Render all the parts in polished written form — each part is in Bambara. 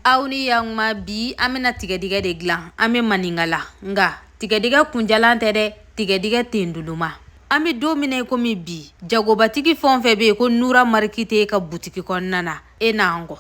Auni yang ma bi amena tigadiga de glan ame maningala nga tigadiga kunjalan tere tigadiga tinduluma ami domine ko mi bi jagobatigi fonfe be ko nura markite ka butiki konnana enango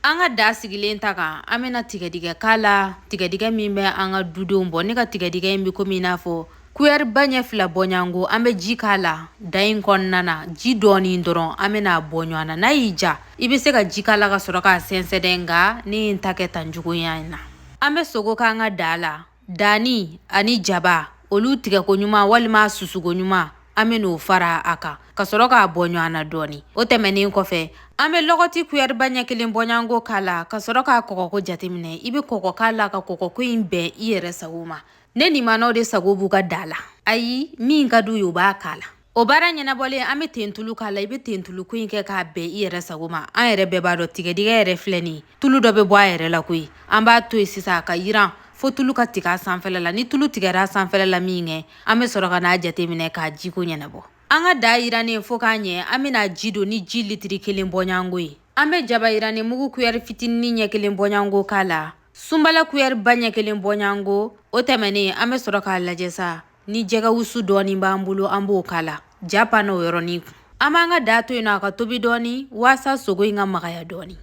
anga da sigilen taka amena tigadiga kala tigadiga mimbe anga dudon boni ka tigadiga mbi ko minafo kuer banye fla bonyango ambe jikala dain konnana ji doni ndoron amena bonyana na ija ibise ka jikala ka soroka sensedenga ni intake tanjugu yana ambe sogo ka nga dala dani ani jaba olu tiga ko nyuma walima susugo nyuma ameno fara aka ka soroka bonyana doni o temeni kofe ambe logoti kuer banye kilin bonyango kala ka soroka kokoko jatimine ibe kokoko kala ka kokoko imbe iyere sawuma ne ni mano de sagobu ka dala ayi min ka du yoba kala o bara nyana bole ame tentulu kala ibe tentulu kuin ke ka be iyere sagoma an yere be ba do tigediga yere fleni tulu do be bo ayere la kuyi an ba to sisa ka yiran fo tulu ka tiga sanfela la ni tulu tigera sanfela la minge ame soro kana jate mine ka jiko nyana bo anga da irane fo ka nye ame na jido ni ji litri kelen bonyango yi ame jaba irane mugu kuyar fitini nye kelen bonyango kala sumbala kuyar banya kelen bonyango o temene ame soro ka lajesa ni jega wusu doni mbambulu ambo kala japa no yoroni amanga dato ina ka tobi doni wasa sogo inga magaya doni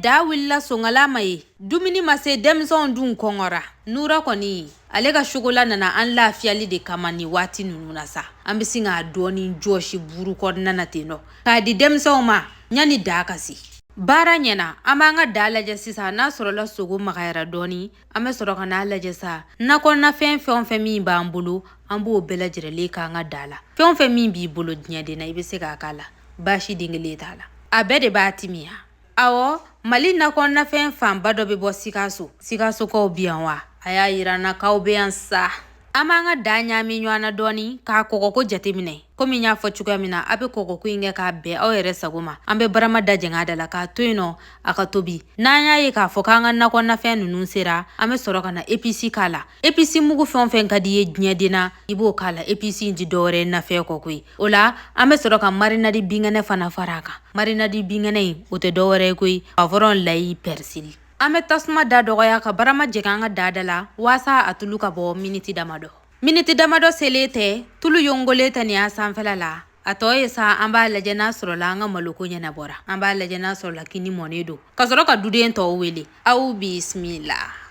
da willa songala mai dumini mase demson dun kongora nura koni alega shugola nana an lafiyali de kamani wati nununa sa ambisinga doni joshi buru ko nana teno ka di demson ma nyani dakasi bara nyena amanga dalaje sisa na sorola sogo magayara doni ame soroka na alaje sa na ko na fen mi ba ambulu ambu bela jirele ka nga dala fen mi bi bulu nyade na ibese ka kala bashi dingile tala abede batimiya awo mali na ko na fen bado be bo sikaso ko bianwa aya irana ka obeansa amanga danya minywana doni ka kokoko jatemine komi nya fo chugamina abe kokoko inge ka be o yere sagoma ambe barama dajenga dala ka toino aka tobi nanya yi ka fo kanga na ko na fen nunu sera ame soroka na APC kala APC mugu fen kadiye nyedina ibo kala APC ndi dore na fe kokoi ola ame soroka marina di bingane fana faraka marina di bingane ote dore koi avoron lai persil ame tasma da dogoya ka barama jeganga dadala wasa atulu ka bo miniti damado selete tulu yongolete ni asanfela la atoye sa amba lejena soro la nga maluko nyana bora amba lejena soro la kini monedo kasoro ka duden to wele au bismillah